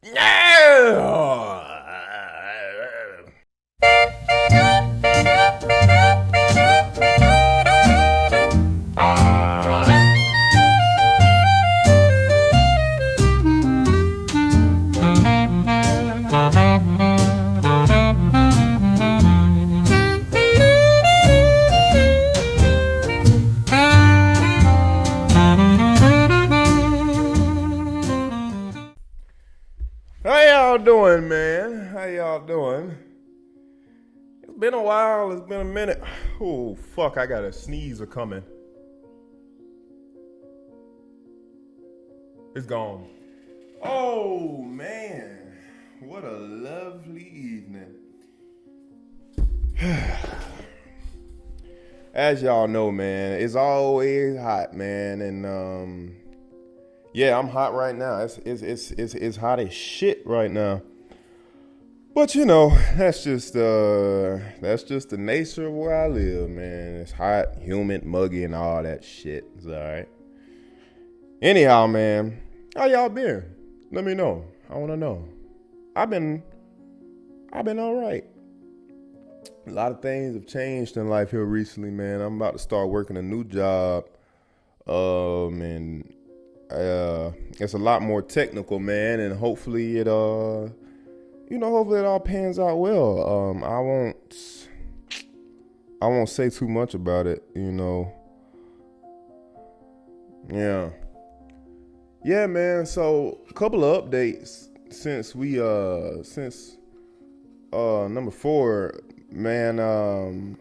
Yeah! How y'all doing, man? How y'all doing? It's been a while. It's been a minute. Oh, fuck. I got a sneeze coming. It's gone. Oh, man. What a lovely evening. As y'all know, man, it's always hot, man. And, yeah, I'm hot right now. It's hot as shit right now. But you know, that's just the nature of where I live, man. It's hot, humid, muggy, and all that shit. It's all right. Anyhow, man, how y'all been? Let me know. I want to know. I've been all right. A lot of things have changed in life here recently, man. I'm about to start working a new job, and it's a lot more technical, man. And hopefully it hopefully it all pans out well. I won't say too much about it, Yeah. Yeah, man. So a couple of updates since number 4, man.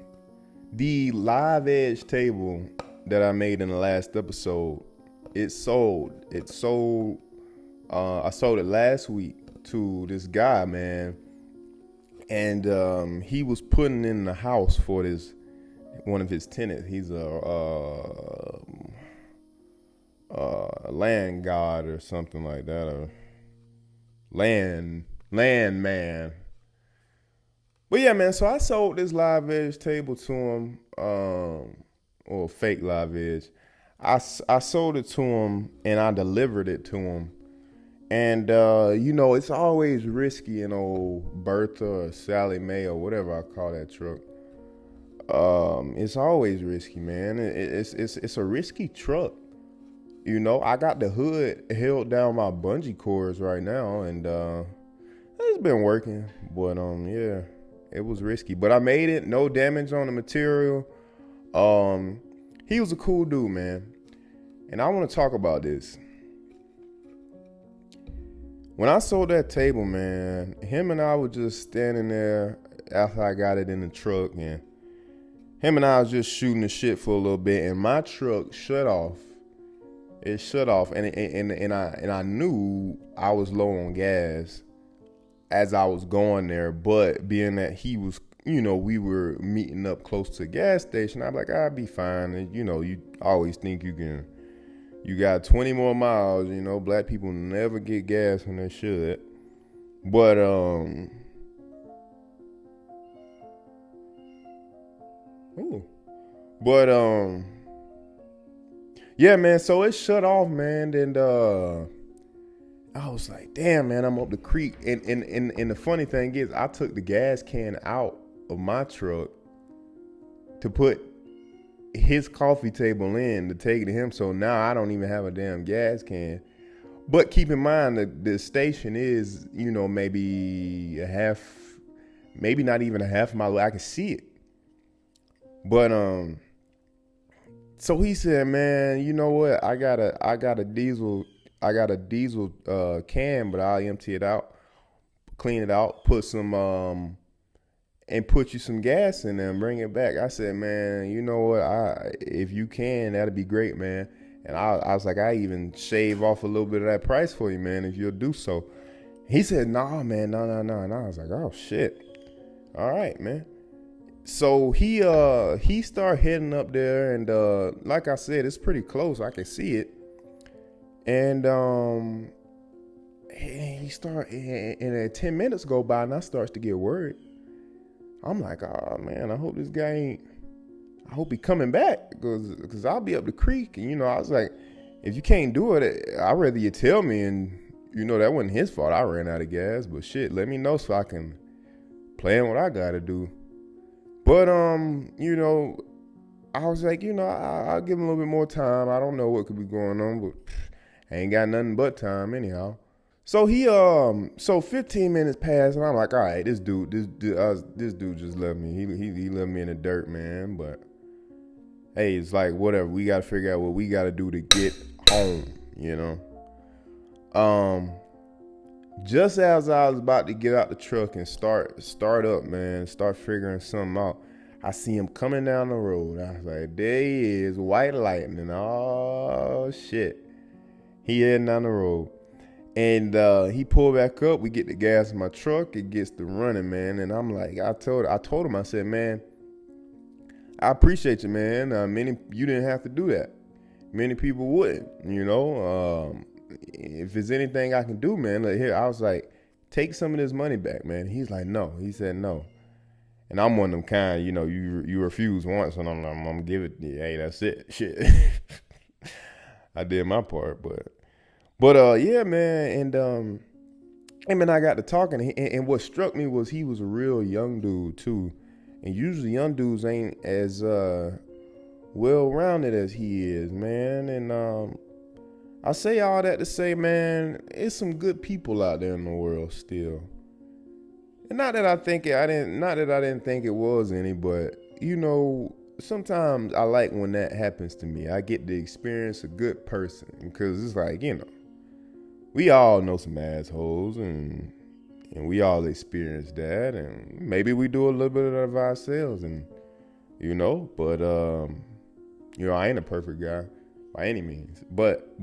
The live edge table that I made in the last episode, it sold. I sold it last week to this guy, man, and he was putting in the house for one of his tenants. He's a land god or something like that, or land man. But yeah, man, so I sold this live edge table to him, or fake live edge. I sold it to him and I delivered it to him. And, it's always risky in old Bertha or Sally Mae or whatever I call that truck. It's always risky, man. It's a risky truck. I got the hood held down my bungee cords right now, and it's been working. But yeah, it was risky. But I made it, no damage on the material. He was a cool dude, man. And I want to talk about this. When I sold that table, man, him and I were just standing there after I got it in the truck, and him and I was just shooting the shit for a little bit, and my truck shut off. It shut off, and I knew I was low on gas as I was going there, but being that he was, we were meeting up close to a gas station, I'm like, I'll be fine. And you always think you got 20 more miles, black people never get gas when they should. But, yeah, man, so it shut off, man, and, I was like, damn, man, I'm up the creek. And the funny thing is, I took the gas can out of my truck to put his coffee table in to take it to him. So now I don't even have a damn gas can. But keep in mind that the station is, maybe maybe not even a half mile away. I can see it. But so he said, man, you know what? I got a diesel can, but I'll empty it out, clean it out, put some and put you some gas in there and bring it back. I said, man, you know what? If you can, that'd be great, man. And I was like, I even shave off a little bit of that price for you, man, if you'll do so. He said, nah, man, no. And I was like, oh shit. All right, man. So he started heading up there, and like I said, it's pretty close. I can see it. And he started, and 10 minutes go by, and I starts to get worried. I'm like, oh man, I hope he coming back, because I'll be up the creek. And I was like, if you can't do it, I'd rather you tell me, and that wasn't his fault. I ran out of gas, but shit, let me know so I can plan what I gotta do. But I was like, I'll give him a little bit more time. I don't know what could be going on, but I ain't got nothing but time anyhow. So so 15 minutes passed, and I'm like, all right, this dude just left me. He left me in the dirt, man. But hey, it's like whatever. We gotta figure out what we gotta do to get home, Just as I was about to get out the truck and start up, man, start figuring something out, I see him coming down the road. I was like, there he is, white lightning. Oh shit, he heading down the road. And he pulled back up. We get the gas in my truck. It gets to running, man. And I'm like, I told him, I said, man, I appreciate you, man. You didn't have to do that. Many people wouldn't, if there's anything I can do, man, look here. I was like, take some of this money back, man. He's like, no. He said no. And I'm one of them kind, you refuse once, and I'm gonna give it. Hey, that's it. Shit. I did my part, but yeah, man, and I got to talking, and what struck me was he was a real young dude too, and usually young dudes ain't as well-rounded as he is, man. And I say all that to say, man, it's some good people out there in the world still. And not that I didn't think it was any, but sometimes I like when that happens to me. I get to experience a good person, because it's like, we all know some assholes, and we all experience that, and maybe we do a little bit of ourselves, and but I ain't a perfect guy by any means, but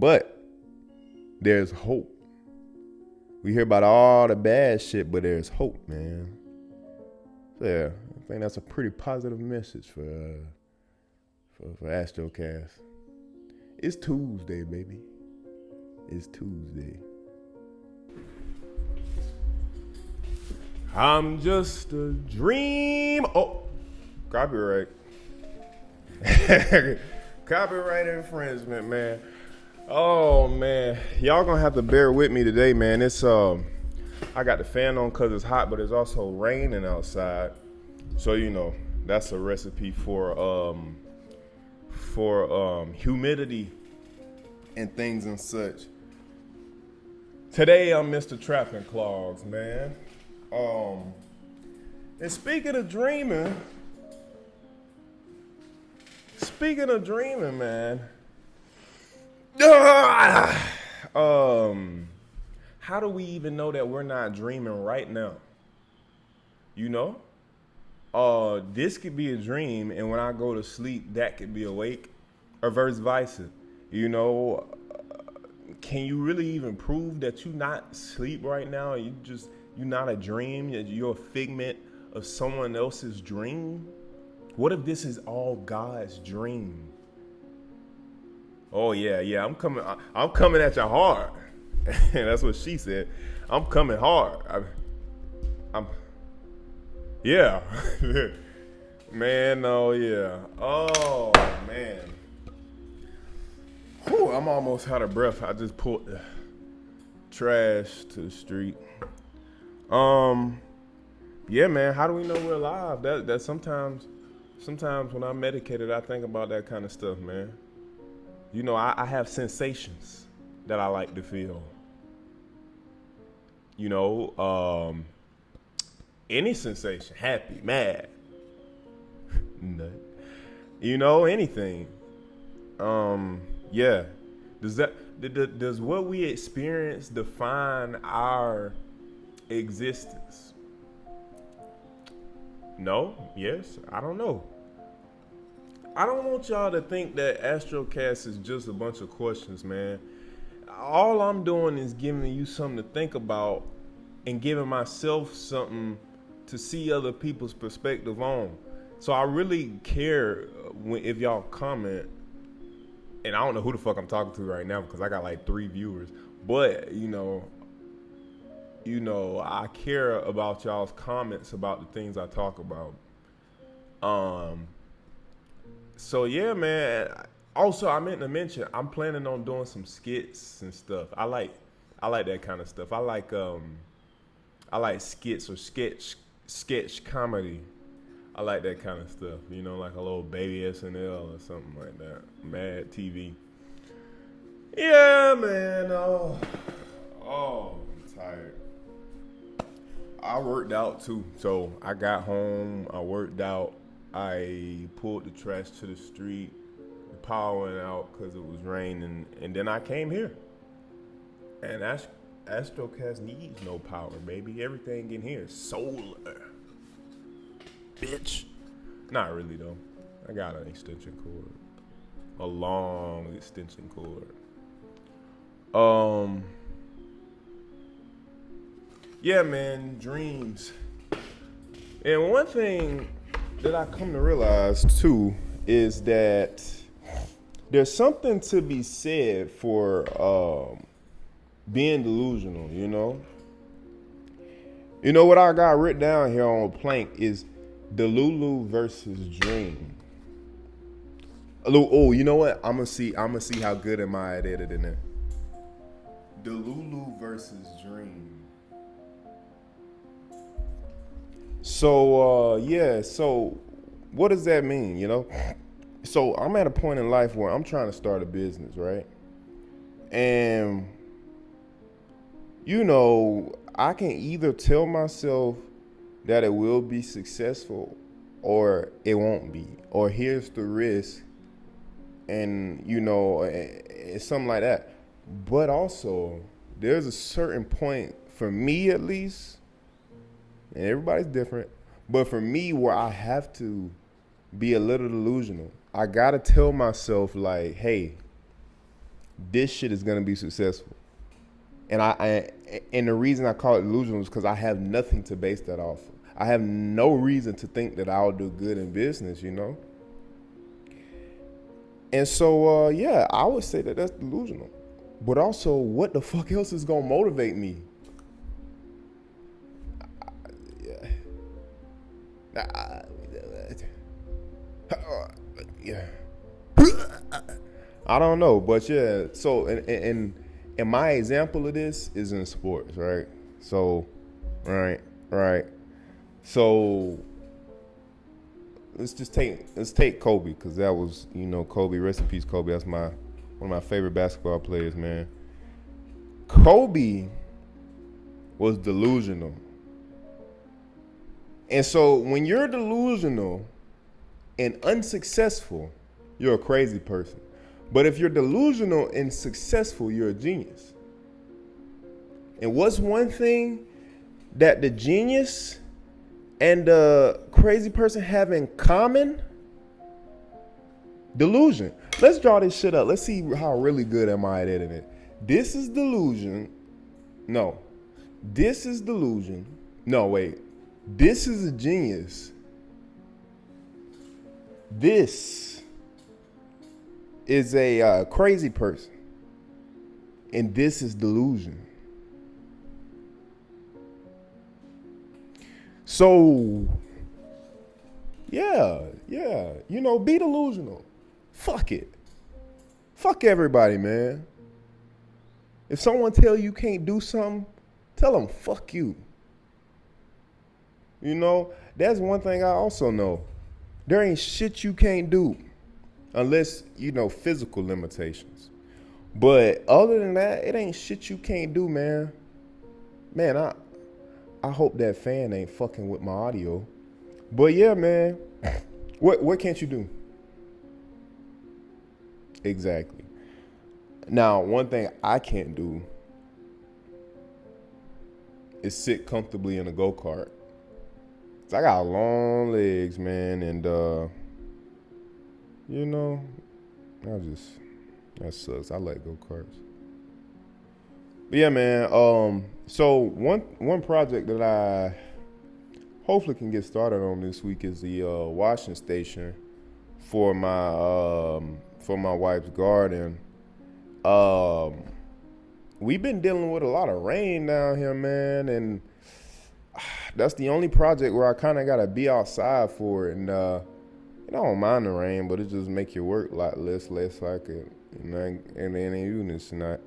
there's hope. We hear about all the bad shit, but there's hope, man. So yeah, I think that's a pretty positive message for AstroCast. It's Tuesday, baby. It's Tuesday. I'm just a dream. Oh, copyright. Copyright infringement, man. Oh man, y'all gonna have to bear with me today, man. It's I got the fan on because it's hot, but it's also raining outside. So that's a recipe for humidity and things and such. Today I'm Mr. Trapping Clogs, man. And speaking of dreaming, man. How do we even know that we're not dreaming right now? This could be a dream, and when I go to sleep, that could be awake, or vice versa. Can you really even prove that you're not asleep right now? You're not a dream. You're a figment of someone else's dream. What if this is all God's dream? Oh yeah, I'm coming at you hard. That's what she said. I'm coming hard. Yeah. Man, oh yeah. Oh man. Whew, I'm almost out of breath. I just pulled the trash to the street. Yeah, man, how do we know we're alive? That sometimes when I'm medicated, I think about that kind of stuff, man. I have sensations that I like to feel. Any sensation, happy, mad, nut, anything. Yeah. Does what we experience define our existence? No? Yes? I don't know. I don't want y'all to think that AstroCast is just a bunch of questions, man. All I'm doing is giving you something to think about and giving myself something to see other people's perspective on. So I really care if y'all comment, and I don't know who the fuck I'm talking to right now because I got like 3 viewers, but I care about y'all's comments about the things I talk about. So yeah, man. Also, I meant to mention I'm planning on doing some skits and stuff. I like I like that kind of stuff. I like skits or sketch comedy. I like that kind of stuff. You know, like a little baby SNL or something like that. Mad TV. Yeah, man. I'm tired. I worked out too. So I got home. I worked out. I pulled the trash to the street. The power went out because it was raining, and then I came here. And AstroCast needs no power, baby. Everything in here is solar. Bitch. Not really, though. I got an extension cord. A long extension cord. Yeah, man, dreams. And one thing that I come to realize, too, is that there's something to be said for being delusional, you know? You know what I got written down here on a plank is Delulu versus Dream. Oh, you know what? I'm gonna see how good am I at editing it. Delulu versus Dream. So so what does that mean, you know? So I'm at a point in life where I'm trying to start a business, right? And you know, I can either tell myself that it will be successful or it won't be. Or here's the risk, and you know, it's something like that. But also, there's a certain point, for me at least, and everybody's different, but for me where I have to be a little delusional. I gotta tell myself like, hey, this shit is gonna be successful. And the reason I call it delusional is because I have nothing to base that off of. I have no reason to think that I'll do good in business, you know? And so, I would say that that's delusional. But also, what the fuck else is going to motivate me? I don't know, but yeah. So, and my example of this is in sports, right? So, right. So, let's take Kobe, because that was, you know, Kobe. Rest in peace, Kobe. That's one of my favorite basketball players, man. Kobe was delusional. And so when you're delusional and unsuccessful, you're a crazy person. But if you're delusional and successful, you're a genius. And what's one thing that the genius and the crazy person have in common? Delusion. Let's draw this shit up. Let's see how really good am I at editing it. This is delusion. No. This is delusion. No, wait. This is a genius. This is a crazy person. And this is delusion. So, yeah. You know, be delusional. Fuck it. Fuck everybody, man. If someone tell you can't do something, tell them fuck you. You know, that's one thing I also know. There ain't shit you can't do unless, you know, physical limitations. But other than that, it ain't shit you can't do, man. Man, I hope that fan ain't fucking with my audio. But yeah, man, what can't you do? Exactly. Now, one thing I can't do is sit comfortably in a go-kart. I got long legs, man, and you know, that sucks. I like go-karts. But yeah, man, so one project that I hopefully can get started on this week is the washing station for my wife's garden. We've been dealing with a lot of rain down here, man, and that's the only project where I kind of got to be outside for it. And I don't mind the rain, but it just make your work a lot less like it. And then it's not.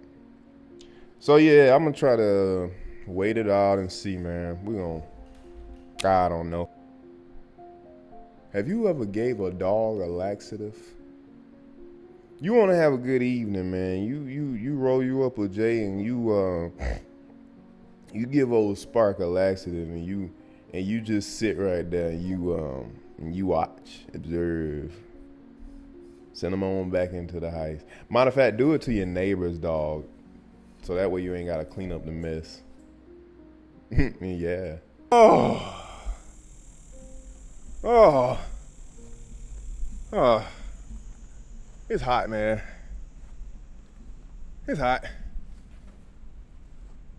So yeah, I'm gonna try to wait it out and see, man. We gonna, I don't know. Have you ever gave a dog a laxative? You want to have a good evening, man. You roll you up a J and you give old Spark a laxative and you just sit right there and you watch, observe, send them on back into the house. Matter of fact, do it to your neighbor's dog, so that way you ain't gotta clean up the mess. Yeah. Oh, oh, oh. It's hot, man. It's hot.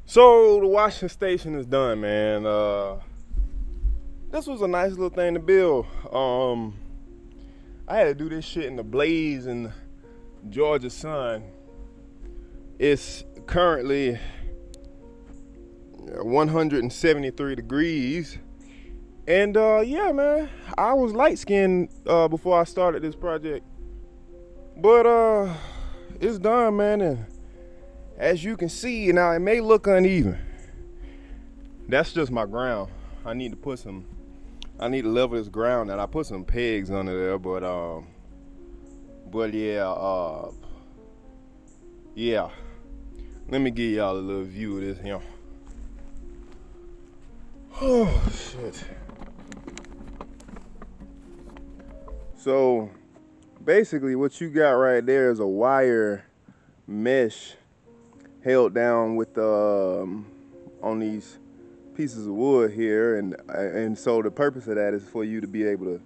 So the washing station is done, man. This was a nice little thing to build. I had to do this shit in the blaze in the Georgia sun. It's currently 173 degrees. And yeah, man, I was light-skinned before I started this project. But it's done, man, and as you can see, now it may look uneven. That's just my ground. I need to level this ground, and I put some pegs under there, but yeah, yeah. Let me give y'all a little view of this here. Oh shit. So basically what you got right there is a wire mesh held down with on these pieces of wood here, and so the purpose of that is for you to be able to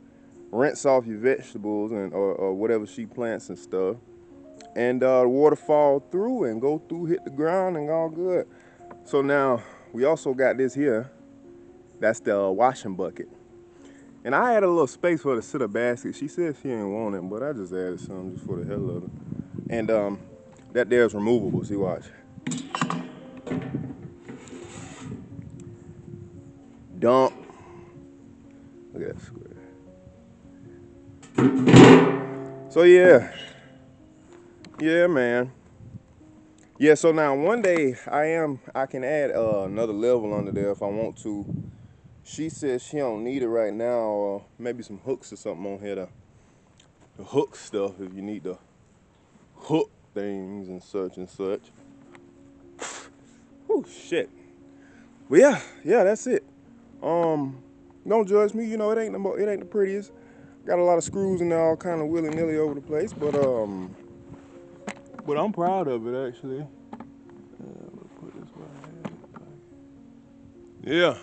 rinse off your vegetables or whatever she plants and stuff, and the water fall through and go through, hit the ground, and all good. So now we also got this here. That's the washing bucket. And I had a little space for her to sit a basket. She said she didn't want it, but I just added some just for the hell of it. And that there is removable. See, watch. Dump. Look at that square. So yeah, man. Yeah, so now one day I can add another level under there if I want to. She says she don't need it right now, or maybe some hooks or something on here to hook stuff if you need to hook things and such and such. Oh shit. But yeah, that's it. Don't judge me, you know, it ain't the prettiest. Got a lot of screws in there all kind of willy-nilly over the place, but I'm proud of it actually. Put this right here. Yeah.